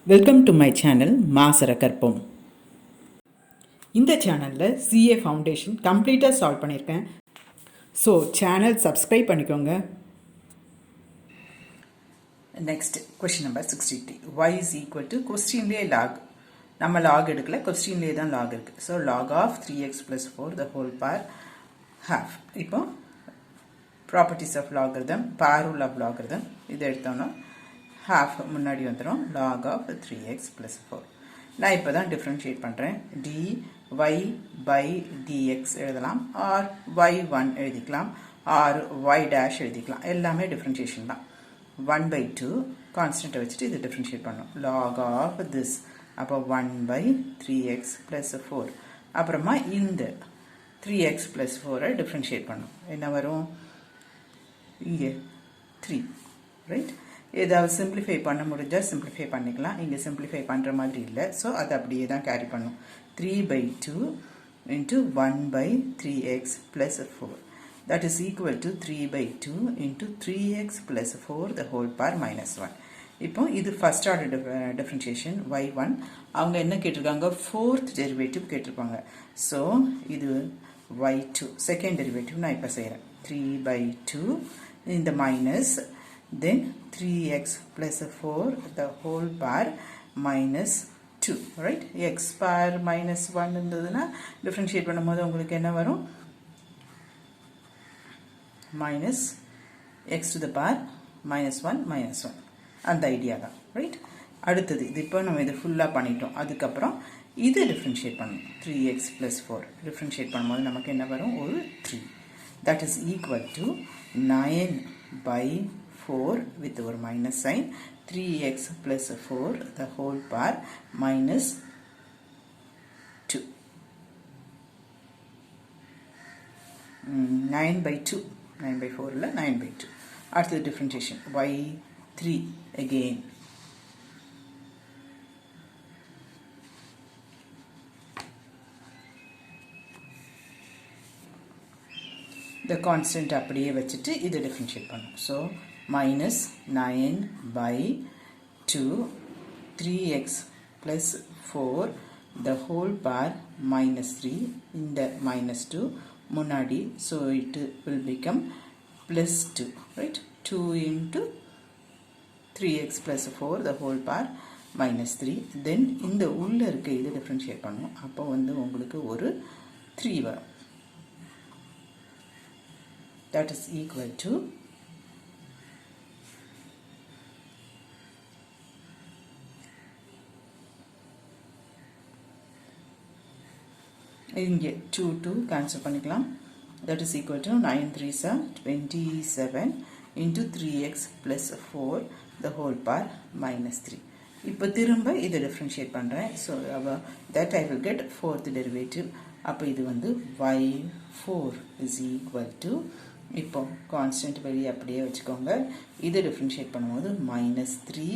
Welcome to my channel மாசரகற்போம். இந்த சேனலில் சிஏ ஃபவுண்டேஷன் கம்ப்ளீட்டாக சால்வ் பண்ணியிருக்கேன். ஸோ சேனல் சப்ஸ்கிரைப் பண்ணிக்கோங்க. Next question number 63. y is equal to கொஸ்டின்லேயே லாக், நம்ம லாக் எடுக்கல, கொஸ்டின்லேயே தான் லாக் இருக்குது. So log of 3x plus 4 the whole power half. இப்போ properties of logarithm, power rule of logarithm இது எடுத்தோன்னா half முன்னாடி வந்துடும். log of 3x plus 4. நான் இப்போ தான் டிஃப்ரென்ஷியேட் பண்ணுறேன். dy by dx எழுதலாம், or y1 எழுதிக்கலாம், or y dash எழுதிக்கலாம். எல்லாமே டிஃப்ரென்ஷியேஷன் தான். 1/2 கான்ஸ்டன்ட்டை வச்சுட்டு இது டிஃப்ரென்ஷியேட் பண்ணோம். log of this, அப்போ 1 by 3x plus 4. அப்புறமா இந்த 3x plus 4 டிஃப்ரென்ஷியேட் பண்ணோம். என்ன வரும்? இங்கே 3, ரைட்? ஏதாவது சிம்பிளிஃபை பண்ண முடிஞ்சால் சிம்பிளிஃபை பண்ணிக்கலாம். இங்கே சிம்பிளிஃபை பண்ணுற மாதிரி இல்லை, ஸோ அதை அப்படியே தான் கேரி பண்ணும். 3/2 into 1 by 3x plus 4. That is equal to 3/2 into 3x plus 4 the whole power minus 1. இப்போ இது ஃபர்ஸ்ட் ஆர்டர் டிஃப்ரென்ஷியேஷன் y1. அவங்க என்ன கேட்டிருக்காங்க? ஃபோர்த் டெரிவேட்டிவ் கேட்டிருப்பாங்க. ஸோ இது y2 செகண்ட் டெரிவேட்டிவ் நான் இப்போ செய்கிறேன். 3/2 இந்த minus, then 3x plus 4 the whole power minus 2, right? x power minus 1 இருந்ததுன்னா டிஃப்ரென்ஷியேட் பண்ணும்போது உங்களுக்கு என்ன வரும்? minus x to the power minus 1 அந்த ஐடியா தான், ரைட்? அடுத்தது இது இப்போ நம்ம இது ஃபுல்லாக பண்ணிட்டோம். அதுக்கப்புறம் இது டிஃப்ரென்ஷியேட் பண்ணணும். 3x plus 4 டிஃப்ரென்ஷியேட் பண்ணும்போது நமக்கு என்ன வரும்? ஒரு 3. that is equal to 9/4 with our minus sign, 3x plus 4 the whole power minus 2. 9/2, 9/4 இல்லை, 9/2. அடுத்தது differentiation y3 again. the constant அப்படியே வச்சுட்டு இது டிஃப்ரென்ஷியேட் பண்ணும். So minus 9/2 3x plus 4 the whole power minus 3, இந்த minus 2 முன்னாடி, so it will become plus 2, right? 2 into 3x plus 4 the whole power minus 3. then இந்த உள்ள இருக்க இது டிஃப்ரென்ஷியேட் பண்ணும். அப்போ வந்து உங்களுக்கு ஒரு 3 வரும். that is equal to இங்கே 2 கேன்சல் பண்ணிக்கலாம். that is equal to 9 3s are 27 into 3x plus 4 the whole power minus 3. இப்போ திரும்ப இதை டிஃப்ரென்ஷியேட் பண்ணுறேன். So that I will get fourth derivative. அப்போ இது வந்து y4 is equal to, இப்போ கான்ஸ்டன்ட் வெளியே அப்படியே வச்சுக்கோங்க. இதை டிஃப்ரென்ஷியேட் பண்ணும்போது minus 3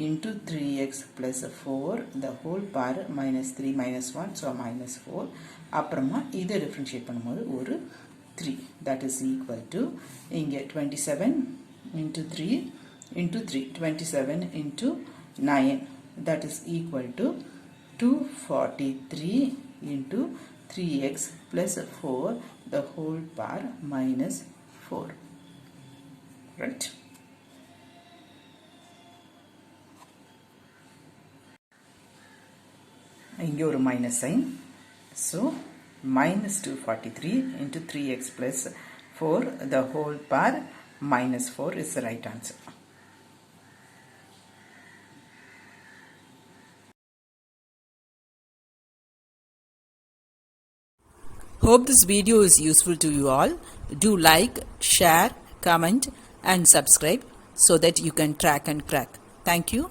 into 3x plus 4 the whole power minus 3 minus 1, so minus 4. அப்புறமா இதை டிஃப்ரென்ஷியேட் பண்ணும்போது ஒரு 3. that is equal to இங்கே 27 into 3 into 3, 27 into 9, that is equal to 243 into 3x plus 4 the whole power minus 4, right? இங்கே ஒரு minus sign. So minus 243 into 3x plus 4 the whole power minus 4 is the right answer. Hope this video is useful to you all. Do like, share, comment and subscribe so that you can track and crack. Thank you.